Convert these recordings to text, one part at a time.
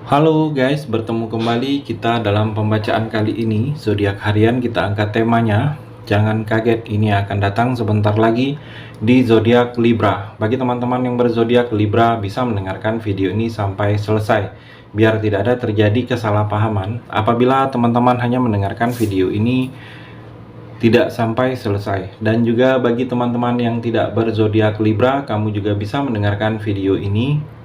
Halo guys, bertemu kembali kita dalam pembacaan kali ini. Zodiak harian kita angkat temanya. Jangan kaget, ini akan datang sebentar lagi di zodiak Libra. Bagi teman-teman yang berzodiak Libra bisa mendengarkan video ini sampai selesai biar tidak ada terjadi kesalahpahaman apabila teman-teman hanya mendengarkan video ini tidak sampai selesai. Dan juga bagi teman-teman yang tidak berzodiak Libra, kamu juga bisa mendengarkan video ini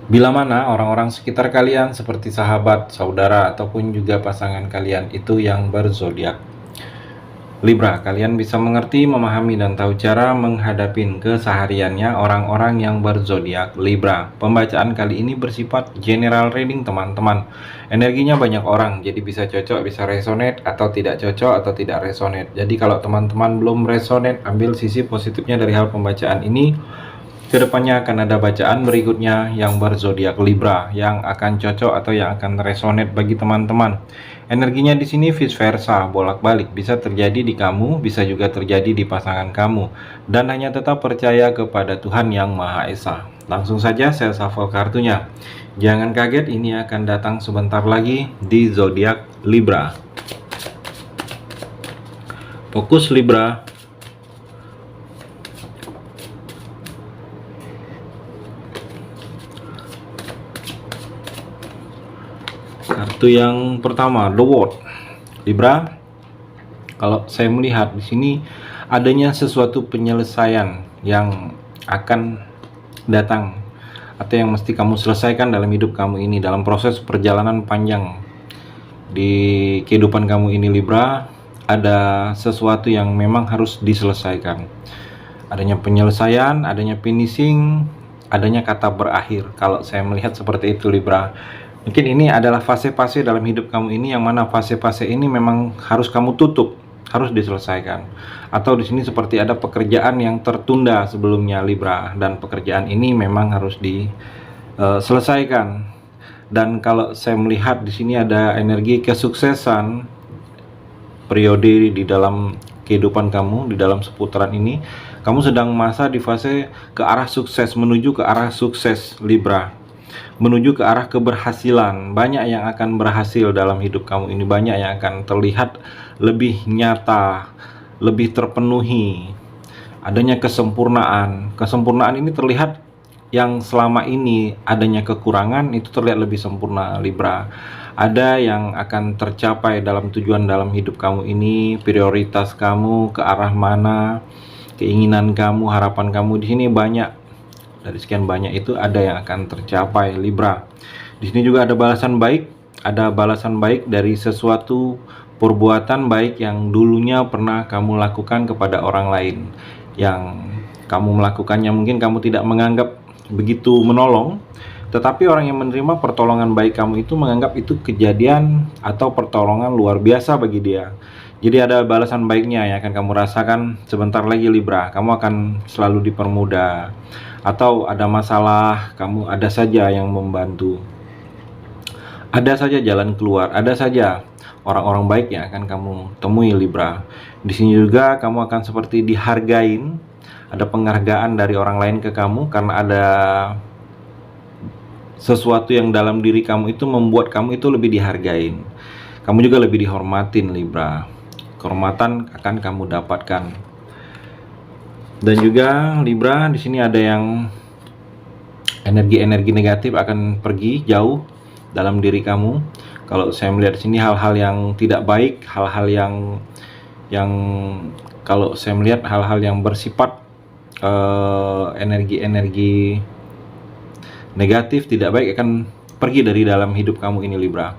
bila mana orang-orang sekitar kalian seperti sahabat, saudara, ataupun juga pasangan kalian itu yang berzodiak Libra, kalian bisa mengerti, memahami, dan tahu cara menghadapi kesehariannya orang-orang yang berzodiak Libra. Pembacaan kali ini bersifat general reading teman-teman. Energinya banyak orang, jadi bisa cocok, bisa resonate, atau tidak cocok, atau tidak resonate. Jadi kalau teman-teman belum resonate, ambil sisi positifnya dari hal pembacaan ini. Kedepannya akan ada bacaan berikutnya yang berzodiak Libra yang akan cocok atau yang akan resonate bagi teman-teman. Energinya di sini vice versa, bolak-balik, bisa terjadi di kamu, bisa juga terjadi di pasangan kamu. Dan hanya tetap percaya kepada Tuhan Yang Maha Esa. Langsung saja saya shuffle kartunya. Jangan kaget, ini akan datang sebentar lagi di zodiak Libra. Fokus Libra. Kartu yang pertama, The World. Libra, kalau saya melihat di sini adanya sesuatu penyelesaian yang akan datang atau yang mesti kamu selesaikan dalam hidup kamu ini, dalam proses perjalanan panjang di kehidupan kamu ini Libra. Ada sesuatu yang memang harus diselesaikan. Adanya penyelesaian, adanya finishing, adanya kata berakhir. Kalau saya melihat seperti itu Libra. Mungkin ini adalah fase-fase dalam hidup kamu ini yang mana fase-fase ini memang harus kamu tutup, harus diselesaikan. Atau di sini seperti ada pekerjaan yang tertunda sebelumnya Libra, dan pekerjaan ini memang harus diselesaikan. Dan kalau saya melihat di sini ada energi kesuksesan periode di dalam kehidupan kamu, di dalam seputaran ini kamu sedang masa di fase ke arah sukses, menuju ke arah sukses Libra, menuju ke arah keberhasilan. Banyak yang akan berhasil dalam hidup kamu ini, banyak yang akan terlihat lebih nyata, lebih terpenuhi. Adanya kesempurnaan. Kesempurnaan ini terlihat yang selama ini adanya kekurangan itu terlihat lebih sempurna Libra. Ada yang akan tercapai dalam tujuan dalam hidup kamu ini, prioritas kamu ke arah mana, keinginan kamu, harapan kamu di sini banyak. Dari sekian banyak itu ada yang akan tercapai Libra. Di sini juga ada balasan baik, dari sesuatu perbuatan baik yang dulunya pernah kamu lakukan kepada orang lain. Yang kamu melakukannya mungkin kamu tidak menganggap begitu menolong, tetapi orang yang menerima pertolongan baik kamu itu menganggap itu kejadian atau pertolongan luar biasa bagi dia. Jadi ada balasan baiknya yang akan kamu rasakan sebentar lagi Libra. Kamu akan selalu dipermudah. Atau ada masalah, kamu ada saja yang membantu. Ada saja jalan keluar, ada saja orang-orang baik yang akan kamu temui Libra. Di sini juga kamu akan seperti dihargain, ada penghargaan dari orang lain ke kamu karena ada sesuatu yang dalam diri kamu itu membuat kamu itu lebih dihargain. Kamu juga lebih dihormatin Libra. Kehormatan akan kamu dapatkan. Dan juga Libra, di sini ada yang energi-energi negatif akan pergi jauh dalam diri kamu. Kalau saya melihat di sini hal-hal yang tidak baik, hal-hal yang kalau saya melihat hal-hal yang bersifat energi-energi negatif tidak baik akan pergi dari dalam hidup kamu ini Libra.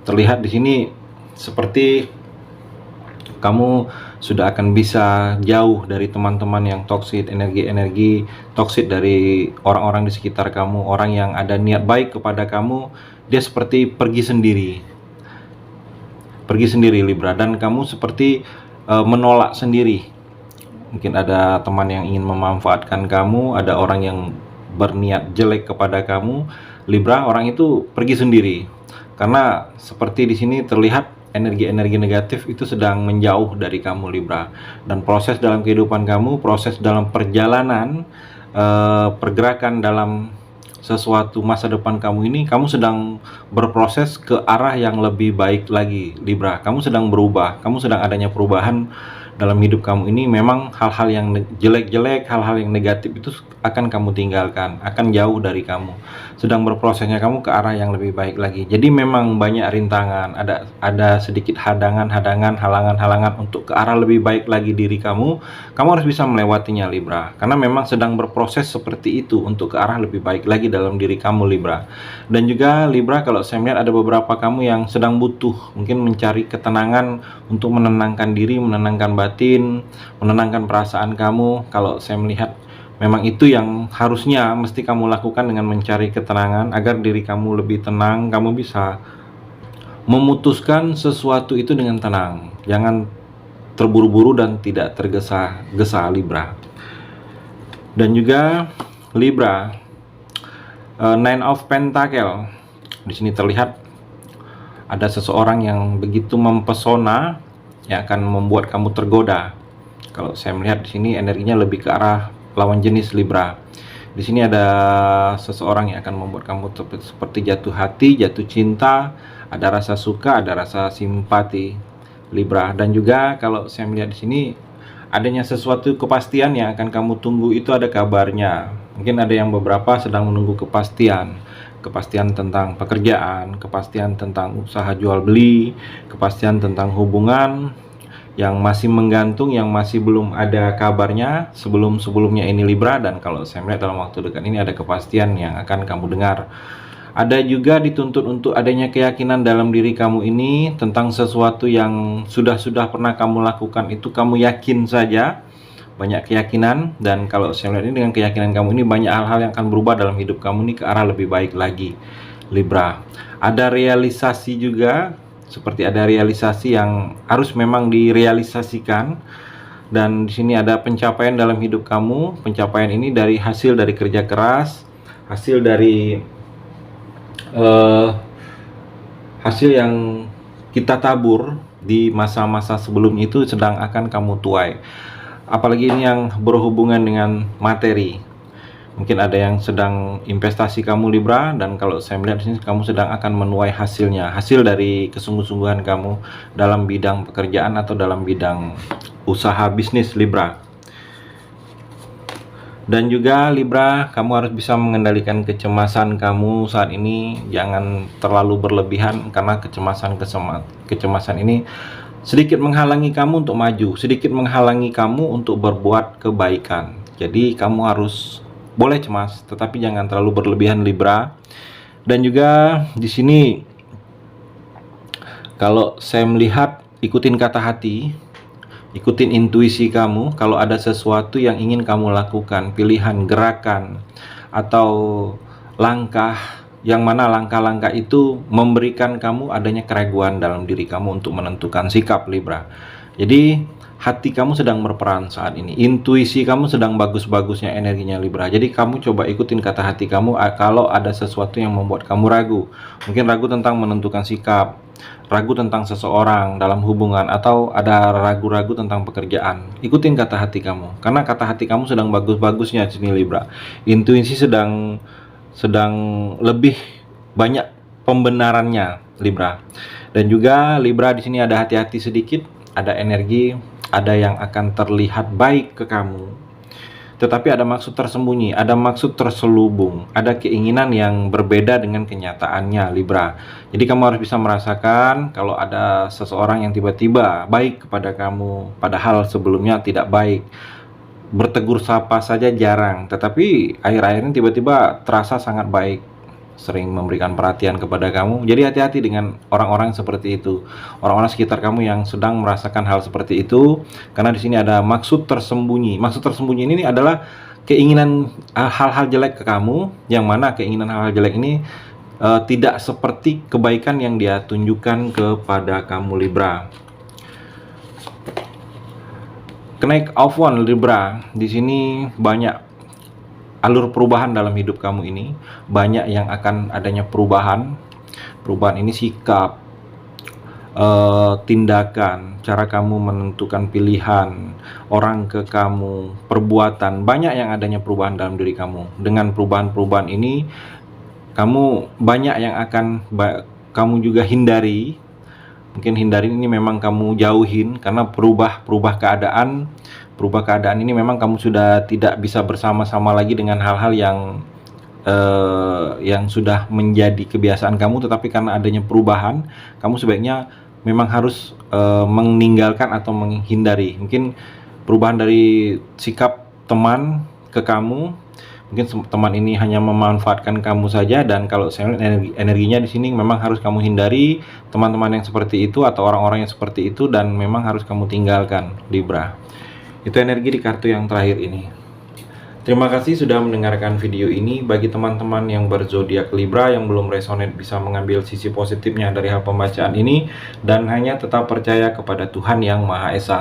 Terlihat di sini seperti kamu sudah akan bisa jauh dari teman-teman yang toksik, energi-energi toksik dari orang-orang di sekitar kamu, orang yang ada niat baik kepada kamu, dia seperti pergi sendiri Libra, dan kamu seperti menolak sendiri. Mungkin ada teman yang ingin memanfaatkan kamu, ada orang yang berniat jelek kepada kamu Libra, orang itu pergi sendiri. Karena seperti di sini terlihat energi-energi negatif itu sedang menjauh dari kamu Libra. Dan proses dalam kehidupan kamu, proses dalam perjalanan pergerakan dalam sesuatu masa depan kamu ini, kamu sedang berproses ke arah yang lebih baik lagi, Libra. Kamu sedang berubah, kamu sedang adanya perubahan dalam hidup kamu ini. Memang hal-hal yang jelek-jelek, hal-hal yang negatif itu akan kamu tinggalkan, akan jauh dari kamu. Sedang berprosesnya kamu ke arah yang lebih baik lagi. Jadi memang banyak rintangan, ada sedikit halangan-halangan untuk ke arah lebih baik lagi diri kamu. Kamu harus bisa melewatinya, Libra, karena memang sedang berproses seperti itu untuk ke arah lebih baik lagi dalam diri kamu, Libra. Dan juga Libra, kalau saya melihat ada beberapa kamu yang sedang butuh mungkin mencari ketenangan untuk menenangkan diri, menenangkan batin, menenangkan perasaan kamu. Kalau saya melihat memang itu yang harusnya mesti kamu lakukan dengan mencari ketenangan agar diri kamu lebih tenang. Kamu bisa memutuskan sesuatu itu dengan tenang, jangan terburu-buru dan tidak tergesa-gesa, Libra. Dan juga Libra, Nine of Pentacle. Di sini terlihat ada seseorang yang begitu mempesona yang akan membuat kamu tergoda. Kalau saya melihat di sini energinya lebih ke arah lawan jenis, Libra. Di sini ada seseorang yang akan membuat kamu seperti jatuh hati, jatuh cinta, ada rasa suka, ada rasa simpati, Libra. Dan juga kalau saya melihat di sini adanya sesuatu kepastian yang akan kamu tunggu, itu ada kabarnya. Mungkin ada yang beberapa sedang menunggu kepastian tentang pekerjaan, kepastian tentang usaha jual beli, kepastian tentang hubungan yang masih menggantung, yang masih belum ada kabarnya sebelumnya ini, Libra. Dan kalau saya melihat dalam waktu dekat ini ada kepastian yang akan kamu dengar. Ada juga dituntut untuk adanya keyakinan dalam diri kamu ini tentang sesuatu yang sudah pernah kamu lakukan, itu kamu yakin saja, banyak keyakinan. Dan kalau saya melihat ini, dengan keyakinan kamu ini banyak hal-hal yang akan berubah dalam hidup kamu ini ke arah lebih baik lagi, Libra. Ada realisasi juga, seperti ada realisasi yang harus memang direalisasikan. Dan di sini ada pencapaian dalam hidup kamu. Pencapaian ini dari hasil dari kerja keras, hasil dari hasil yang kita tabur di masa-masa sebelumnya itu sedang akan kamu tuai. Apalagi ini yang berhubungan dengan materi. Mungkin ada yang sedang investasi kamu, Libra, dan kalau saya melihat di sini kamu sedang akan menuai hasilnya, hasil dari kesungguh-sungguhan kamu dalam bidang pekerjaan atau dalam bidang usaha bisnis, Libra. Dan juga Libra, kamu harus bisa mengendalikan kecemasan kamu saat ini. Jangan terlalu berlebihan, karena kecemasan ini sedikit menghalangi kamu untuk maju, sedikit menghalangi kamu untuk berbuat kebaikan. Jadi kamu harus boleh cemas, tetapi jangan terlalu berlebihan, Libra. Dan juga di sini kalau saya melihat, ikutin kata hati, ikutin intuisi kamu. Kalau ada sesuatu yang ingin kamu lakukan, pilihan, gerakan, atau langkah, yang mana langkah-langkah itu memberikan kamu adanya keraguan dalam diri kamu untuk menentukan sikap, Libra. Jadi hati kamu sedang berperan saat ini, intuisi kamu sedang bagus-bagusnya energinya, Libra. Jadi kamu coba ikutin kata hati kamu. Kalau ada sesuatu yang membuat kamu ragu, mungkin ragu tentang menentukan sikap, ragu tentang seseorang dalam hubungan, atau ada ragu-ragu tentang pekerjaan, ikutin kata hati kamu, karena kata hati kamu sedang bagus-bagusnya di sini, Libra. Intuisi sedang lebih banyak pembenarannya, Libra. Dan juga Libra, di sini ada hati-hati sedikit, ada energi, ada yang akan terlihat baik ke kamu, tetapi ada maksud tersembunyi, ada maksud terselubung, ada keinginan yang berbeda dengan kenyataannya, Libra. Jadi kamu harus bisa merasakan kalau ada seseorang yang tiba-tiba baik kepada kamu, padahal sebelumnya tidak baik. Bertegur sapa saja jarang, tetapi akhir-akhir ini tiba-tiba terasa sangat baik, sering memberikan perhatian kepada kamu. Jadi hati-hati dengan orang-orang seperti itu, orang-orang sekitar kamu yang sedang merasakan hal seperti itu, karena di sini ada maksud tersembunyi. Maksud tersembunyi ini adalah keinginan hal-hal jelek ke kamu, yang mana keinginan hal-hal jelek ini tidak seperti kebaikan yang dia tunjukkan kepada kamu, Libra. Knight of Wands, Libra. Di sini banyak alur perubahan dalam hidup kamu ini, banyak yang akan adanya perubahan. Perubahan ini sikap, tindakan, cara kamu menentukan pilihan, orang ke kamu, perbuatan, banyak yang adanya perubahan dalam diri kamu. Dengan perubahan-perubahan ini kamu banyak yang akan kamu juga hindari. Mungkin hindarin ini memang kamu jauhin, karena berubah keadaan ini memang kamu sudah tidak bisa bersama-sama lagi dengan hal-hal yang sudah menjadi kebiasaan kamu. Tetapi karena adanya perubahan, kamu sebaiknya memang harus meninggalkan atau menghindari. Mungkin perubahan dari sikap teman ke kamu, mungkin teman ini hanya memanfaatkan kamu saja, dan kalau saya energinya di sini memang harus kamu hindari teman-teman yang seperti itu atau orang-orang yang seperti itu, dan memang harus kamu tinggalkan, Libra. Itu energi di kartu yang terakhir ini. Terima kasih sudah mendengarkan video ini. Bagi teman-teman yang berzodiak Libra yang belum resonate, bisa mengambil sisi positifnya dari hal pembacaan ini dan hanya tetap percaya kepada Tuhan Yang Maha Esa.